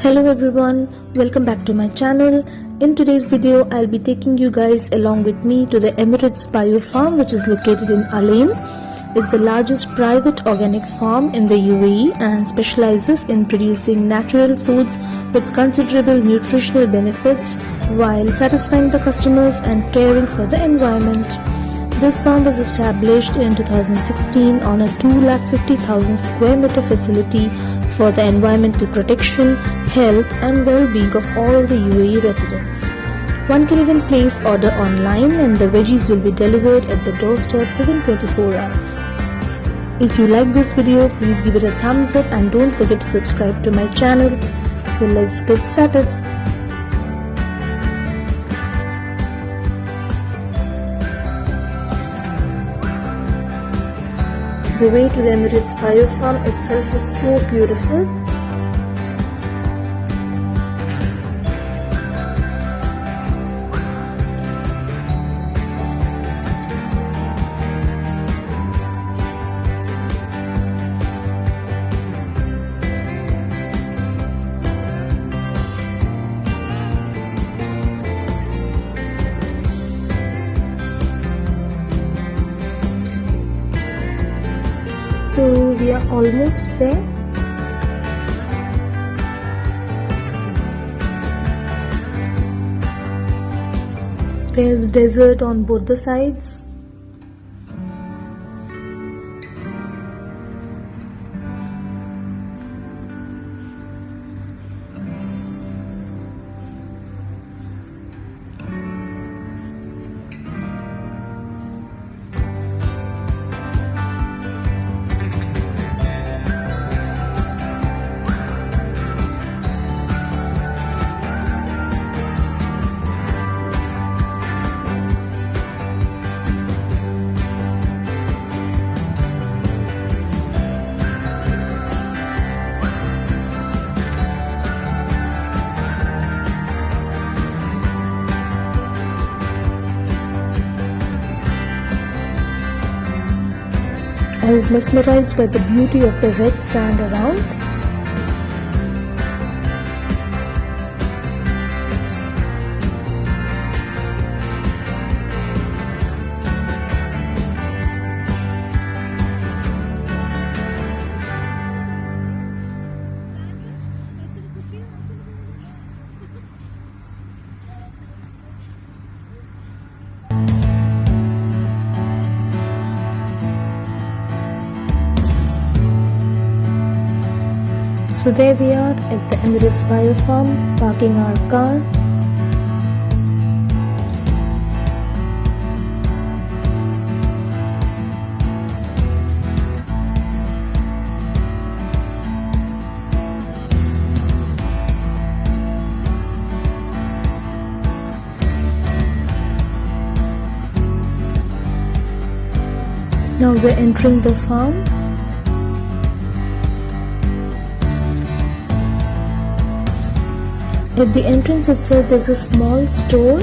Hello everyone, welcome back to my channel. In today's video, I'll be taking you guys along with me to the Emirates Bio Farm, which is located in Al Ain. It's the largest private organic farm in the UAE and specializes in producing natural foods with considerable nutritional benefits while satisfying the customers and caring for the environment. This farm was established in 2016 on a 250,000 square meter facility for the environmental protection, health and well-being of all the UAE residents. One can even place order online and the veggies will be delivered at the doorstep within 24 hours. If you like this video, please give it a thumbs up and don't forget to subscribe to my channel. So let's get started. The way to the Emirates Bio Farm itself is so beautiful. So we are almost there. There's desert on both the sides. I was mesmerized by the beauty of the red sand around. So there we are at the Emirates Bio Farm, parking our car. Now we're entering the farm. At the entrance itself, there's a small store,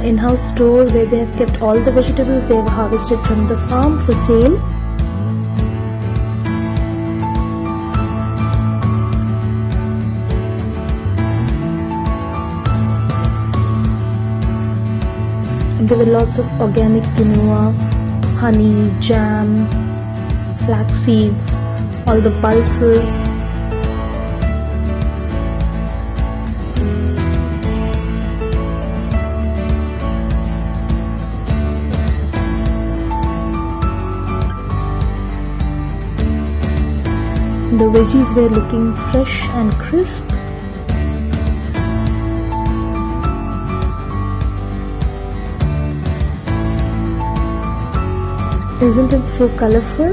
in-house store where they have kept all the vegetables they have harvested from the farm for sale. There were lots of organic quinoa, honey, jam, flax seeds, all the pulses. The veggies were looking fresh and crisp. Isn't it so colorful?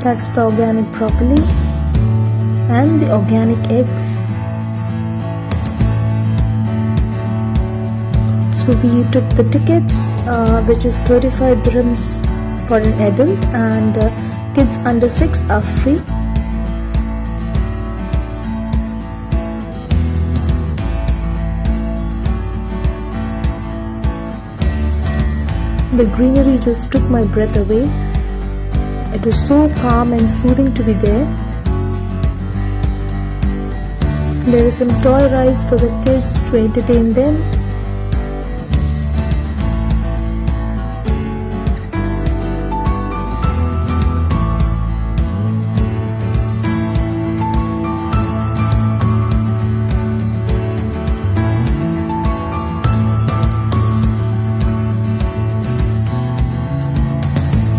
That's the organic broccoli and the organic eggs. So we took the tickets, which is 35 dirhams for an adult, and kids under 6 are free. The greenery just took my breath away. It was so calm and soothing to be there. There are some toy rides for the kids to entertain them.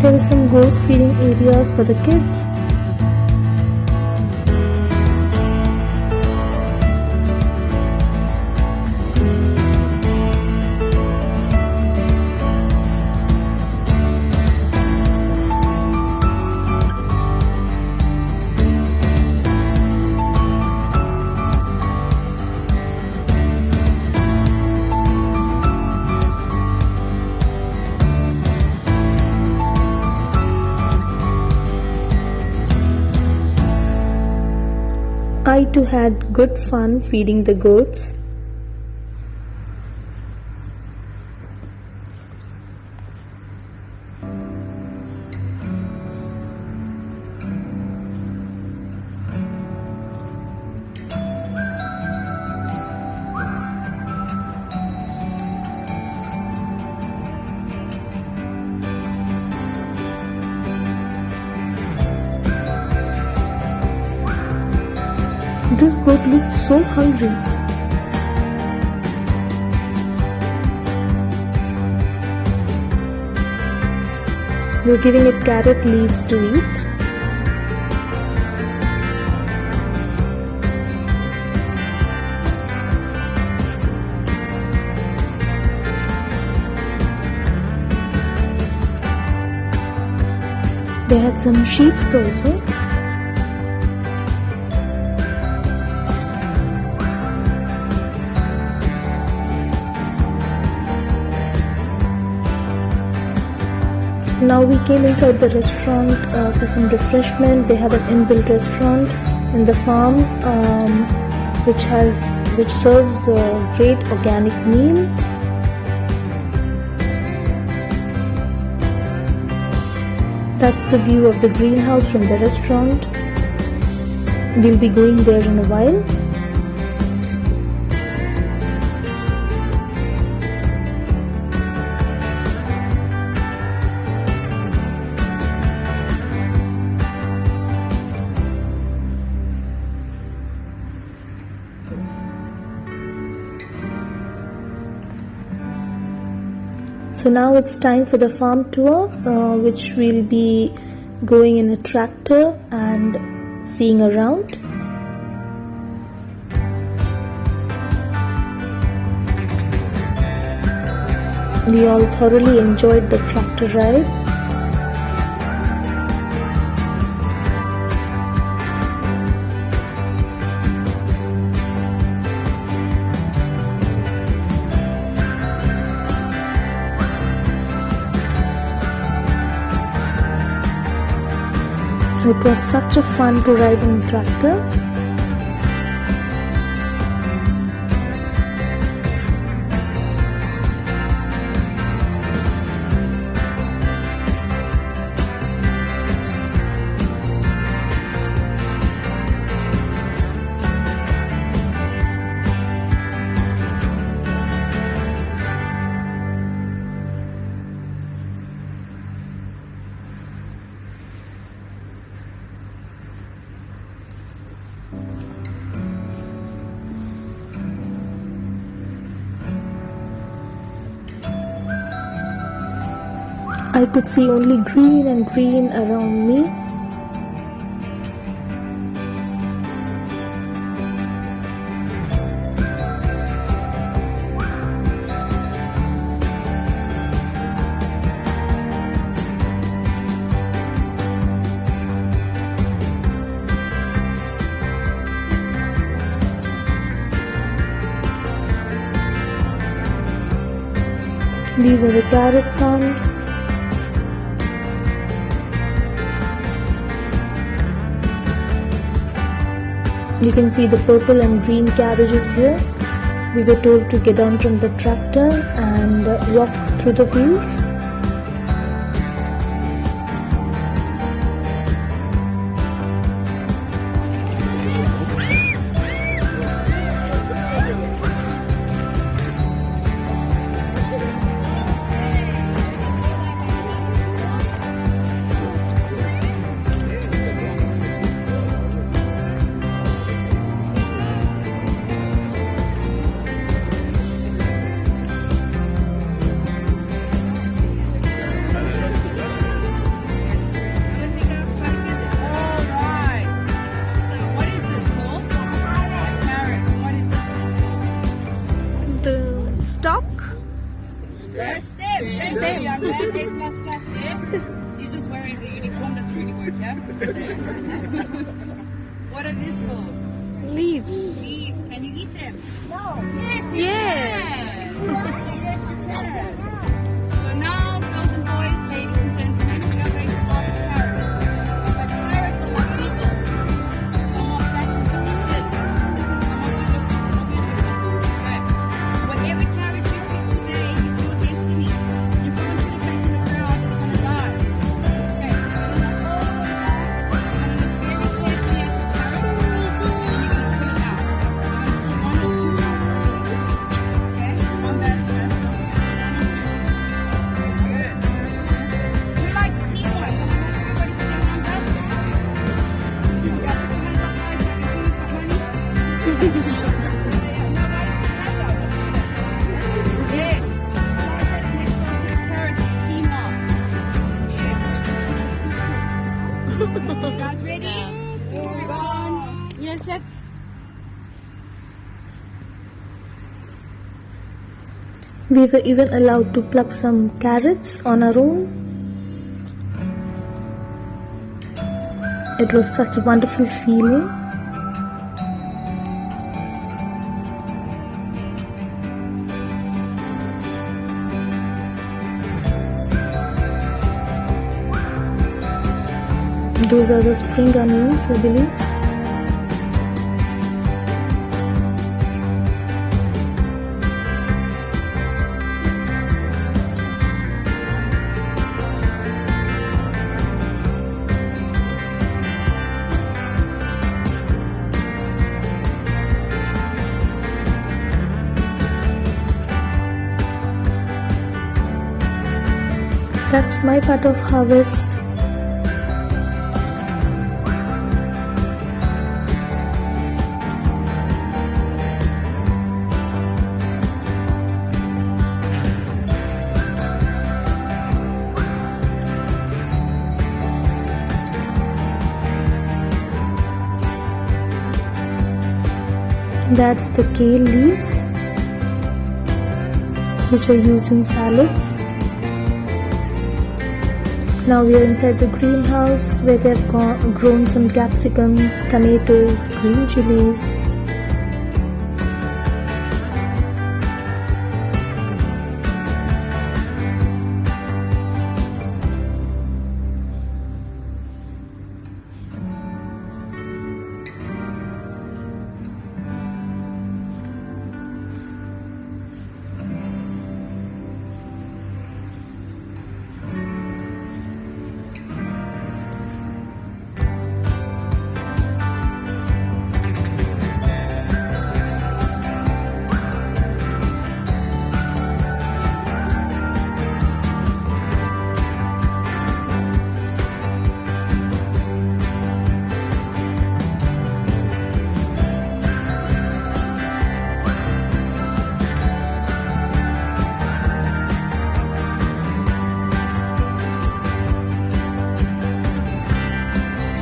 There are some goat feeding areas for the kids. I too had good fun feeding the goats. This goat looked so hungry. We're giving it carrot leaves to eat. They had some sheep also. Now we came inside the restaurant for some refreshment. They have an inbuilt restaurant in the farm which serves a great organic meal. That's the view of the greenhouse from the restaurant. We'll be going there in a while. So now it's time for the farm tour, which we'll be going in a tractor and seeing around. We all thoroughly enjoyed the tractor ride. It was such a fun to ride in a tractor. I could see only green and green around me. These are the carrot farms. You can see the purple and green cabbages here. We were told to get down from the tractor and walk through the fields. Step. Young man, A++, step. She's just wearing the uniform, doesn't really work, yeah? What are these for? Leaves. Leaves. Can you eat them? No. Yes, you can. Yes, you can. So now, girls and boys, ladies and gentlemen, we are going to harvest carrots. But carrots are like people. Some are fat and some are thin. Some are good looking, some are beautiful. Right. Whatever carrot you pick today, it's your destiny. You can't put it back in the ground, it's going to die. Okay, so you're going to hold it down. You're going to look very carefully at the carrots. And you're going to pull it out. You're going to pull 1 or 2 out. Okay? One bad one. Good. Who likes quinoa? Can I have everybody put their hands up? Yeah, put your hands up high so I can see who's got money. Nobody put their hands up. Yes. I said the next one to the carrots is quinoa. Yes. You guys ready? Go on. Yes, let's. We were even allowed to pluck some carrots on our own. It was such a wonderful feeling. Those are the spring onions, I believe. That's my part of harvest. That's the kale leaves, which are used in salads. Now we are inside the greenhouse where they have grown some capsicums, tomatoes, green chilies.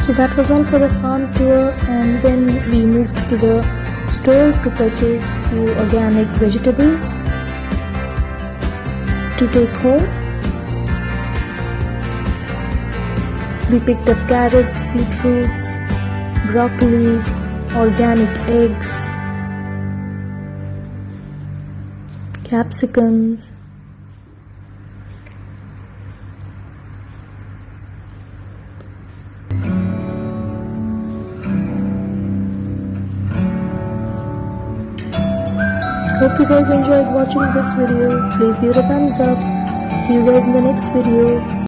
So that was all for the farm tour, and then we moved to the store to purchase few organic vegetables to take home. We picked up carrots, beetroots, broccoli, organic eggs, capsicums, Hope you guys enjoyed watching this video. Please give it a thumbs up. See you guys in the next video.